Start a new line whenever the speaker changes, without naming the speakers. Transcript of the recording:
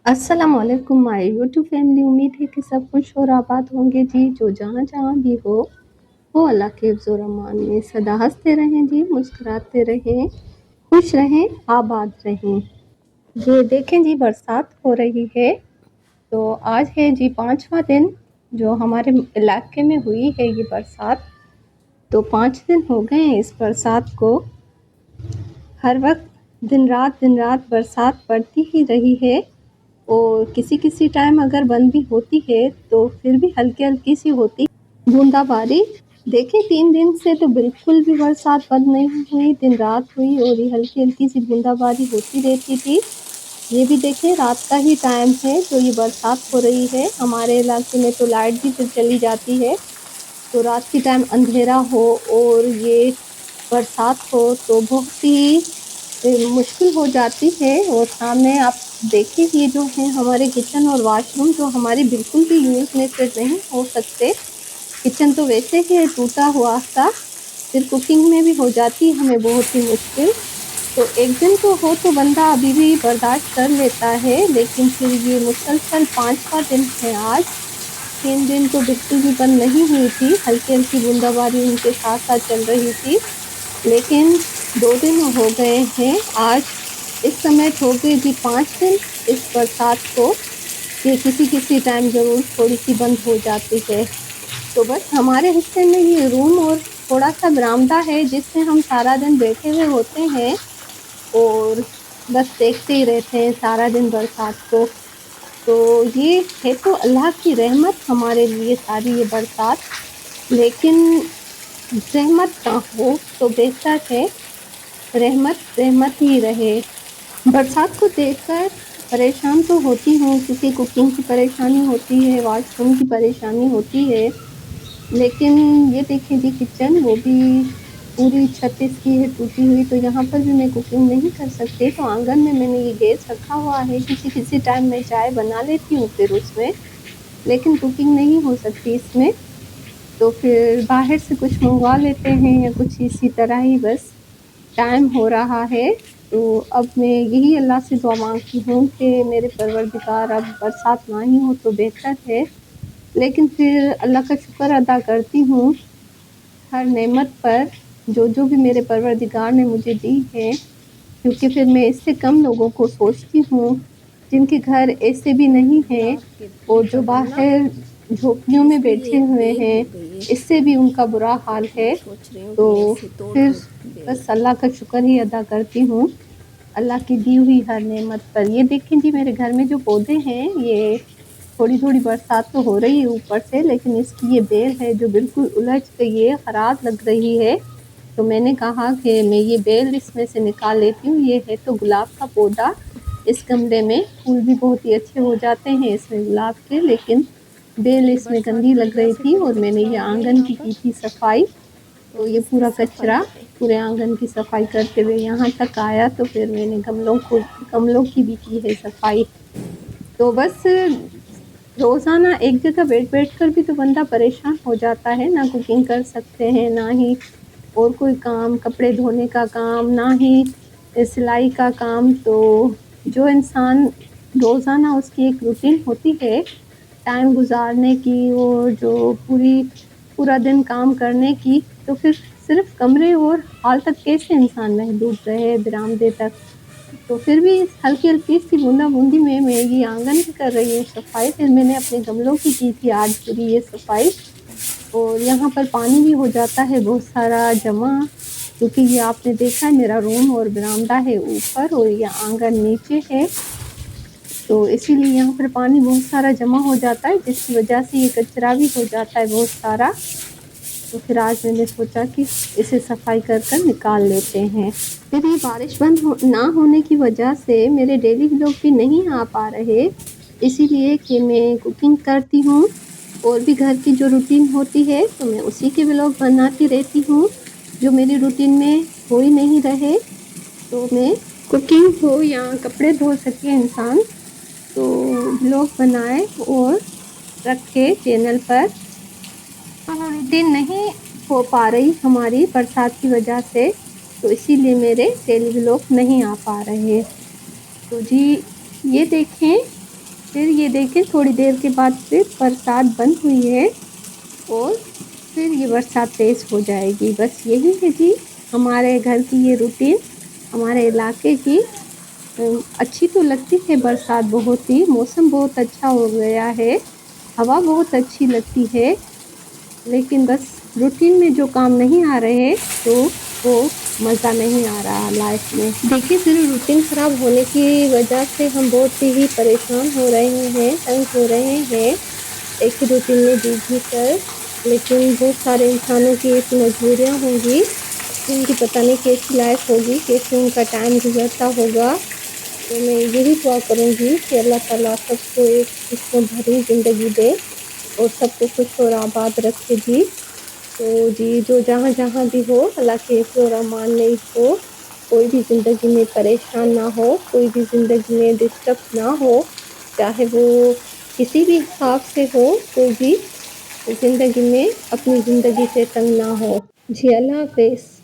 अस्सलाम वालेकुम my YouTube family. उम्मीद है कि सब खुश और आबाद होंगे जी। जो जहाँ जहाँ भी हो वो अल्लाह के हिफ्ज़ और अमान में सदा हंसते रहें जी, मुस्कुराते रहें, खुश रहें, आबाद रहें। ये देखें जी, बरसात हो रही है। तो आज है जी 5वां दिन जो हमारे इलाके में हुई है ये बरसात। तो 5 दिन हो गए हैं इस बरसात को। हर वक्त दिन रात बरसात पड़ती ही रही है और किसी टाइम अगर बंद भी होती है तो फिर भी हल्की सी होती बूंदाबांदी। देखें 3 दिन से तो बिल्कुल भी बरसात बंद नहीं हुई, दिन रात हुई और ये हल्की सी बूंदाबांदी होती रहती थी। ये भी देखें रात का ही टाइम है तो ये बरसात हो रही है। हमारे इलाके में तो लाइट भी फिर चली जाती है। तो रात के टाइम अंधेरा हो और ये बरसात हो तो बहुत ही मुश्किल हो जाती है। और सामने आप देखिए ये जो है हमारे किचन और वॉशरूम जो हमारे बिल्कुल भी यूज़ में फिर नहीं हो सकते। किचन तो वैसे ही है टूटा हुआ सा, फिर कुकिंग में भी हो जाती है हमें बहुत ही मुश्किल। तो एक दिन तो हो तो बंदा अभी भी बर्दाश्त कर लेता है, लेकिन फिर ये मुसलसल 5वां दिन है आज। 3 दिन तो बिल्कुल भी बंद नहीं हुई थी, हल्की बूंदाबांदी उनके साथ साथ चल रही थी। लेकिन 2 दिन हो गए हैं आज। इस समय हो गए जी 5 दिन इस बरसात को। ये किसी टाइम ज़रूर थोड़ी सी बंद हो जाती है। तो बस हमारे हिस्से में ये रूम और थोड़ा सा बरामदा है जिसमें हम सारा दिन बैठे हुए होते हैं और बस देखते ही रहते हैं सारा दिन बरसात को। तो ये है तो अल्लाह की रहमत हमारे लिए सारी ये बरसात। लेकिन रहमत ना हो तो बेहतर है, रहमत ही रहे। बरसात को देखकर परेशान तो होती हूँ क्योंकि कुकिंग की परेशानी होती है, वॉशरूम की परेशानी होती है। लेकिन ये देखिए जी किचन वो भी पूरी छत इसकी है टूटी हुई, तो यहाँ पर भी मैं कुकिंग नहीं कर सकती। तो आंगन में मैंने ये गैस रखा हुआ है, किसी टाइम मैं चाय बना लेती हूँ फिर उसमें, लेकिन कुकिंग नहीं हो सकती इसमें। तो फिर बाहर से कुछ मंगवा लेते हैं या कुछ इसी तरह ही बस टाइम हो रहा है। तो अब मैं यही अल्लाह से दुआ मांगती हूँ कि मेरे परवरदिगार अब बरसात ना ही हो तो बेहतर है। लेकिन फिर अल्लाह का शुक्र अदा करती हूँ हर नेमत पर जो भी मेरे परवरदिगार ने मुझे दी है, क्योंकि फिर मैं इससे कम लोगों को सोचती हूँ जिनके घर ऐसे भी नहीं हैं और जो बाहर झोपड़ियों में बैठे हुए हैं, इससे भी उनका बुरा हाल है। तो फिर बस अल्लाह का शुक्र ही अदा करती हूँ अल्लाह की दी हुई हर नेमत पर। ये देखें जी मेरे घर में जो पौधे हैं ये थोड़ी बरसात तो हो रही है ऊपर से, लेकिन इसकी ये बेल है जो बिल्कुल उलझ गई है, ख़राब लग रही है। तो मैंने कहा कि मैं ये बेल इसमें से निकाल लेती हूँ। ये है तो गुलाब का पौधा, इस गमले में फूल भी बहुत ही अच्छे हो जाते हैं इसमें गुलाब के, लेकिन बेल इसमें गंदी लग रही थी और मैंने ये आंगन की थी सफाई। तो ये पूरा कचरा पूरे आंगन की सफाई करते हुए यहाँ तक आया, तो फिर मैंने गमलों की भी की है सफाई। तो बस रोज़ाना एक जगह बैठ कर भी तो बंदा परेशान हो जाता है, ना कुकिंग कर सकते हैं, ना ही और कोई काम, कपड़े धोने का काम, ना ही सिलाई का काम। तो जो इंसान रोज़ाना उसकी एक रूटीन होती है टाइम गुजारने की और जो पूरा दिन काम करने की, तो फिर सिर्फ कमरे और हॉल तक कैसे इंसान महदूद रहे बरामदे तक। तो फिर भी हल्की सी बूंदा-बूंदी में मैं ये आंगन की कर रही हूँ सफाई। फिर मैंने अपने गमलों की थी आज पूरी ये सफाई। और यहाँ पर पानी भी हो जाता है बहुत सारा जमा, क्योंकि ये आपने देखा है मेरा रूम और बरामदा है ऊपर और ये आंगन नीचे है, तो इसीलिए यहाँ पर पानी बहुत सारा जमा हो जाता है, जिसकी वजह से ये कचरा भी हो जाता है बहुत सारा। तो फिर आज मैंने सोचा कि इसे सफाई कर निकाल लेते हैं। फिर ये बारिश ना होने की वजह से मेरे डेली व्लॉग भी नहीं आ पा रहे, इसीलिए कि मैं कुकिंग करती हूँ और भी घर की जो रूटीन होती है तो मैं उसी के व्लॉग बनाती रहती हूँ। जो मेरी रूटीन में हो ही नहीं रहे, तो मैं कुकिंग हो या कपड़े धो सके इंसान तो व्लॉग बनाए और रखे चैनल पर। रूटीन नहीं हो पा रही हमारी बरसात की वजह से, तो इसीलिए मेरे डेली व्लॉग नहीं आ पा रहे। तो जी ये देखें फिर ये देखें थोड़ी देर के बाद फिर बरसात बंद हुई है और फिर ये बरसात तेज़ हो जाएगी। बस यही है जी हमारे घर की ये रूटीन, हमारे इलाके की। अच्छी तो लगती है बरसात बहुत ही, मौसम बहुत अच्छा हो गया है, हवा बहुत अच्छी लगती है, लेकिन बस रूटीन में जो काम नहीं आ रहे तो वो मज़ा नहीं आ रहा लाइफ में। देखिए फिर रूटीन ख़राब होने की वजह से हम बहुत ही परेशान हो रहे हैं, तंग हो रहे हैं एक ही रूटीन में जी कर। लेकिन बहुत सारे इंसानों की ऐसी मजबूरियाँ होंगी जिनकी पता नहीं कैसी लाइफ होगी, कैसे उनका टाइम गुजरता होगा। तो मैं यही दुआ करूँगी कि अल्लाह ताला सबको एक खुशियों भरी ज़िंदगी दे और सबको खुश और आबाद रखे जी। तो जी जो जहाँ जहाँ भी हो अल्लाह के हिफ्ज़ और अमान में हो, कोई भी ज़िंदगी में परेशान ना हो, कोई भी ज़िंदगी में डिस्टर्ब ना हो, चाहे वो किसी भी हिसाब से हो, कोई भी ज़िंदगी में अपनी ज़िंदगी से तंग ना हो। जी अल्लाह हाफ़िज़।